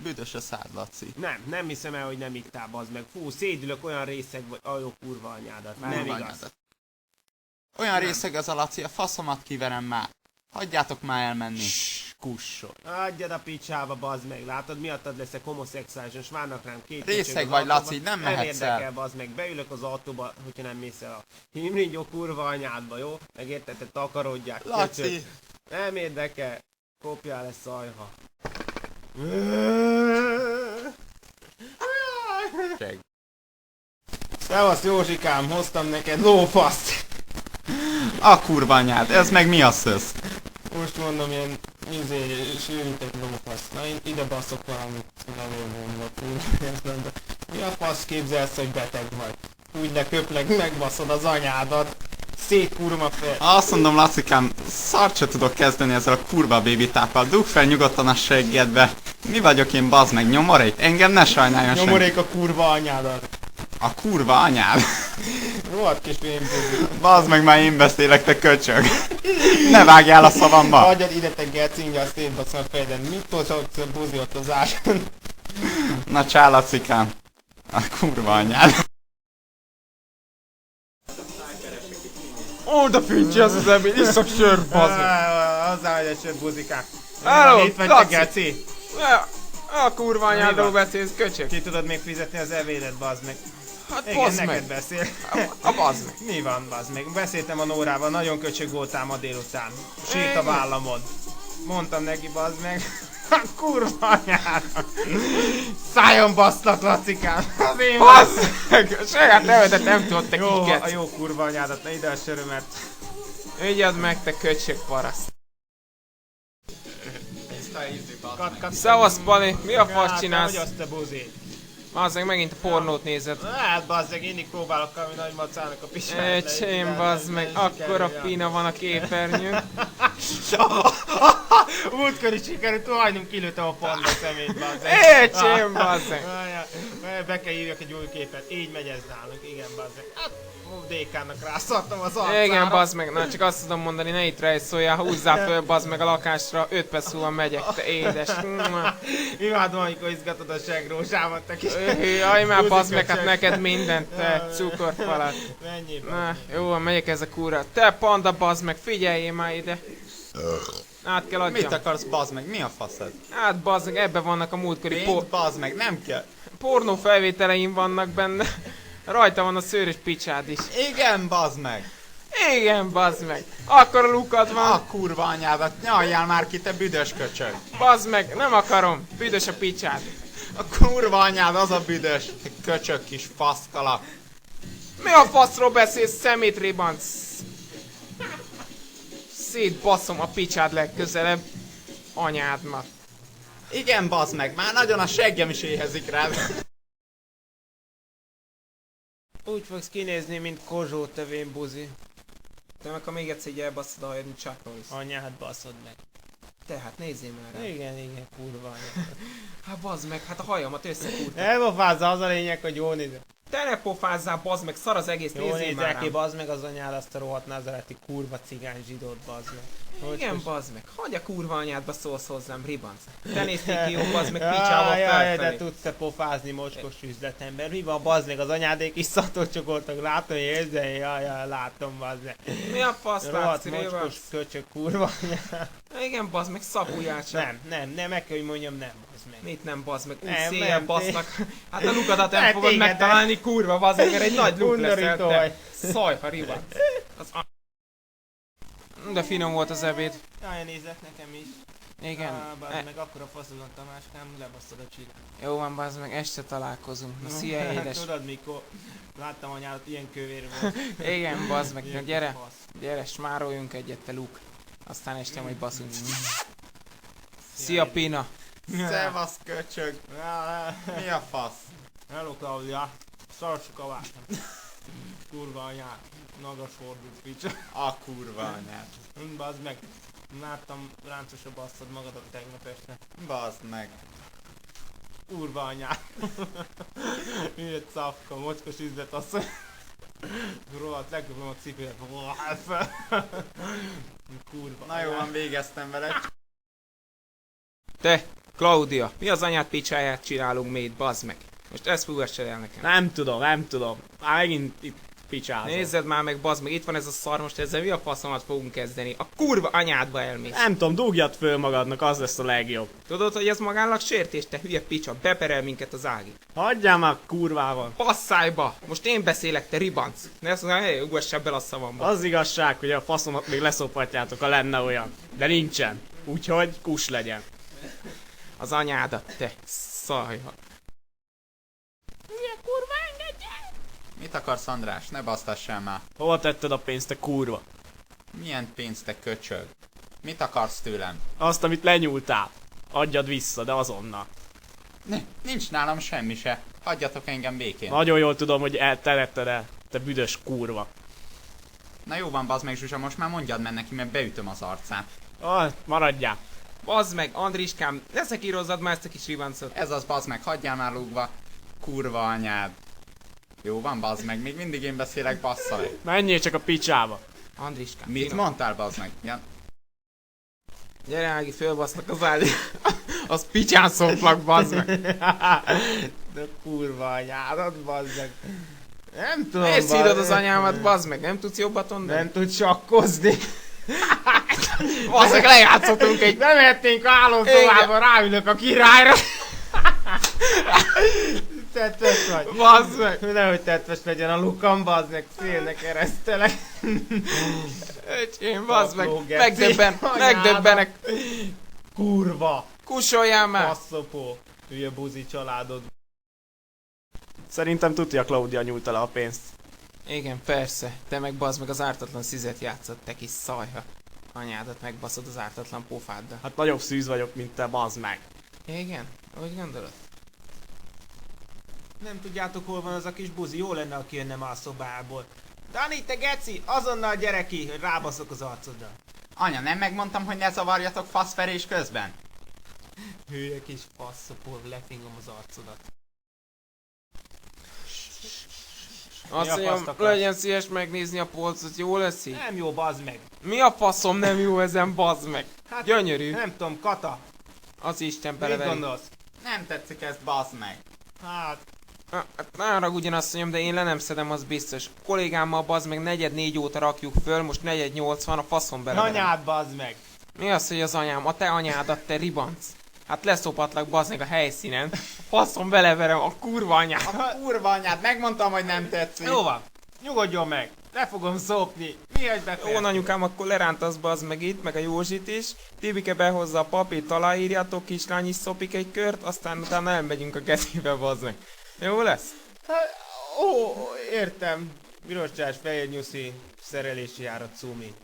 Büdös a szád, Laci. Nem hiszem el, hogy nem ittál, bazd meg. Fú, szédülök, olyan részeg vagy. Ajó, kurva anyádat. Nem igaz. Olyan részeg az a Laci, a faszomat kiverem már. Hagyjátok már elmenni. Kussolj. Adjad a picsába, bazd meg. Látod, miattad leszek homoszexuális, és várnak rám két részeg vagy, Laci, nem mehetsz el. Nem érdekel, bazd meg. Beülök az autóba, hogyha nem mész el a himringyó kurva anyádba, jó? Megérted, te takarodják. Laci. Köcsög. Nem érdekel. Kopjál le, szajha. Szevasz Józsikám, hoztam neked lófaszt. A kurva anyád, ez meg mi a szösz? Most mondom, ilyen sűrített lófasz. Na én ide baszok valamit levélgomba. Mi a fasz képzelsz, hogy beteg vagy? Úgy leköplek, megbaszod az anyádat. Szétkúrom a fel. Azt mondom, Lacikám, szart se tudok kezdeni ezzel a kurva baby táppal. Dugd fel nyugodtan a seggedbe. Mi vagyok én, bazd meg, nyomorék? Engem ne sajnáljon senki. Nyomorék a kurva anyádat. A kurva anyád? Rohadt kis vénbúzi. Bazd meg, már én beszélek, te köcsög. Ne vágjál a szavamba. Hagyjad ide, te gecingja, azt szétbaszom a fejeden. Mit tolsz a buzi ott az áson? Na csá, Lacikám. A kurva anyád. Oda fincsi az az ebéd, iszok sört, bazd meg. Hozzá vagy egy sört, buzikák. Hello, Laci. Geci. A kurva anyádról beszélsz, köcsög. Ki tudod még fizetni az ebédet, bazd meg? Hát Igen, bazd neked meg. beszél. A bazd meg. Mi van, bazd meg? Beszéltem a Nórával, nagyon köcsög voltál ma délután. Sírt a vállamod. Mondtam neki, bazd meg. Kurva anyára. Szájon baszlak, Lacikám. Az én Bazd meg. Saját nevedet nem tudod, te jó, a kiket. jó kurva anyádat, ne ide a sörömet. Ügyed meg, te köcsög paraszt. Kat. Szevasz, Pali. Mi a fasz Hogy csinálsz? azt a buzi? Bazd meg, megint a pornót nézed. Hát bazd meg, én próbálok valami nagy macának a pisát. Öcsém, bazd meg, akkora pina van a képernyőn. Múltkor is sikerült, hajnunk kilőttem a panda szemét, bazd meg. Öcsém, bazd meg. Be kell írjak egy új képet, így megy ez nálunk, igen, bazd meg. Hát, DK-nak rászartam az arcára. Igen, bazd meg, na csak azt tudom mondani, ne itt rejszóljál, húzzál föl, bazd meg a lakásra, 5 perc múlva megyek, te édes. Imádom, amikor izgatod a segrózsámat, te kis... Jaj, már bazd meg, hát neked mindent, te cukorfalat. Mennyi, Na, jó, megyek ez a kúra. Te panda, bazd meg, figyeljél már ide. Át kell adjam. Mit akarsz, bazd meg? Mi a faszod? Hát bazd meg, ebben vannak a múltkori Pénzt, bazd meg, nem kell. pornó felvételeim vannak benne. Rajta van a szőrös picsád is. Igen, bazd meg. Igen, bazd meg. Akkor a lukad van. A kurva anyádat, nyaljál már ki, te büdös köcsög. Bazd meg, nem akarom. Büdös a picsád. A kurva anyád, az a büdös. Te köcsög kis faszkalap. Mi a faszról beszélsz, szemétrébanc? Szétbaszom a picsád legközelebb. Anyádmat. Igen, bazd meg, már nagyon a seggem is éhezik rád. Úgy fogsz kinézni, mint Kozsó, te vénbuzi. Te meg ha még egyszer így elbasszod a hajad, mint Chuck Norris. Anyád baszod meg. Tehát nézzél már rá. Igen, kurva anyád. Hát bazd meg, hát a hajamat összekúrta. Elpofázza, az a lényeg, hogy jól nézel. Te ne pofázzál, bazd meg, szar az egész, Jól nézzél már nézel ki, rám. bazd meg az anyád, azt a rohadt nazareti kurva cigány zsidót, bazd meg. Igen, most- bazd meg, hagyj a kurva anyádba szólsz hozzám, ribanc. Te néztél ki jó, bazd meg, Jaj, picsával jaj, de felfelé. tudsz te pofázni, mocskos üzletember. Mi van, bazd meg, az anyádék is szatolcsokoltak, látom, hogy érzem, jaj, látom, bazd meg. Mi a fasz látsz, Rohadt ribanc? mocskos köcsök, kurva anyád. Igen, bazd meg, szapuljál csak. Nem, meg kell, hogy mondjam, nem, bazd meg. Mit nem, bazd meg, úgy Nem, széjjel nem, basznak. Hát a lukadat nem Ne, fogod téged, megtalálni, kurva, bazd meg, mert egy nagy luk leszel Undorító te. vagy. Szajha, ribanc. De finom volt az ebéd. Jaj, nézek nekem is. Igen. Bazd meg, akkor a faszodon, Tamáskám, lebasztod a csillag. Jó van, bazd meg, este találkozunk. Na, szia, édes. Tudod mikor? Láttam anyádat, ilyen kövér volt. Igen, bazd meg, na Ilyen gyere. fasz. Gyere, smároljunk egyet, te Luke. Aztán este majd baszunk. Szia, Pina. Szevasz köcsög. Mi a fasz? Hello, Claudia. Szarsuk a vágtam. Kurva anyád. Nagas fordult picsa. A kurva anyád. Bazd meg. Láttam, ráncosra basszad magadat tegnap este. Bazd meg. Kurva anyád. Hülye szafka, mocskos üzletasszony. Rohadt, legköpöm a cipőlet. Kurva. Na jó, van, végeztem vele. Te, Claudia, mi az anyád picsáját csinálunk mi itt, bazd meg? Most ezt fogassad el nekem. Nem tudom. Már megint itt picsázol. Nézzed már meg, bazd meg, itt van ez a szar, most ezzel mi a faszomat fogunk kezdeni? A kurva anyádba elmész. Nem tudom, dúgjad föl magadnak, az lesz a legjobb. Tudod, hogy ez magánlag sértés, te hülye picsa, beperel minket az Ági. Hagyjál már kurvával. Passzájba! Most én beszélek, te ribanc! Ne azt mondja, hé, ugassál bele a szavamba. Az igazság, hogy a faszomat még leszophatjátok, ha lenne olyan. De nincsen. Úgyhogy kus legyen. Az anyádat, te szajha. Mit akarsz, András? Ne basztassál már. Hova tetted a pénzt, te kurva? Milyen pénzt, te köcsög? Mit akarsz tőlem? Azt, amit lenyúltál. Adjad vissza, de azonnal. Nincs nálam semmi se. Hagyjatok engem békén. Nagyon jól tudom, hogy elteletted el, te büdös kurva. Na jó van, bazd meg, Zsuzsa, most már mondjad meg neki, mert beütöm az arcát. Maradjál. Bazd meg, Andriskám, ne szekírozzad már ezt a kis ribancot. Ez az, bazd meg, hagyjál már lúgva. Kurva anyád. Jó van, bazd meg, még mindig én beszélek, bassza meg. Menjél csak a picsába. Andriskám, Mit finom. mondtál, bazd meg? Ja. Gyere Ági, fölbasznak az ágy. Az picsán szoplak, bazd meg. De kurva anyádat, bazd meg. Nem tudom, Miért bazd szídod meg. az anyámat, bazd meg? Nem tudsz jobbat mondani? Nem tud sakkozni. Bazd meg, lejátszottunk egy... Nem mehetnénk állom Igen. tovább, ráülök a királyra. Tetves vagy. Bazd meg. Nehogy tetves legyen a lukam, bazd meg, szélnek keresztelek. Öcsém, bazd meg. Tapló geci. Megdöbbenek. Kurva. Kussoljál már. Passzopó. Hülye buzi családod. Szerintem tudja, Claudia nyújta le a pénzt. Igen, persze. Te meg bazd meg az ártatlan szizet játszott, te kis szajha. Anyádat megbaszod az ártatlan pofáddal. Hát nagyobb szűz vagyok, mint te, bazd meg. Igen? Úgy gondolod? Nem tudjátok, hol van az a kis buzi? Jó lenne, aki jönne már a szobából. Dani, te geci! Azonnal gyere ki, hogy rábaszok az arcodra. Anya, nem megmondtam, hogy ne zavarjatok faszverés közben? Hülye kis passzopó, lefingom az arcodat. Azt a mondjam, faszt akarsz? legyen szíves megnézni a polcot, jó lesz így? Nem jó, bazd meg. Mi a faszom nem jó ezen, bazd meg? Hát, Gyönyörű. Nem tudom, Kata. Az Isten Mit beleveri. gondolsz? Nem tetszik ezt, bazd meg. Hát, Hát ne haragudjon, azt mondjam, de én le nem szedem, az biztos. Kollégámmal bazd meg 4-4 óta rakjuk föl, most 4-8 van, a faszom beleverem. anyád, bazd meg. Mi az, hogy az anyám? A te anyádat, te ribanc. Hát leszopatlak bazd meg a helyszínen. Faszom beleverem a kurva anyát. A kurva anyád, megmondtam, hogy nem tetszik. Jó van, nyugodjon meg. Le fogom szopni. Mi egy Jó, anyukám, akkor lerántasz bazd meg itt, meg a Józsit is. Tibike behozza a papírt, aláírjátok, kislány is szopik egy kört, aztán utána elmegyünk a gecibe bazd meg. Jó lesz? Ó, értem. Piroscsás, fehér nyuszi, szerelési járat, cumi.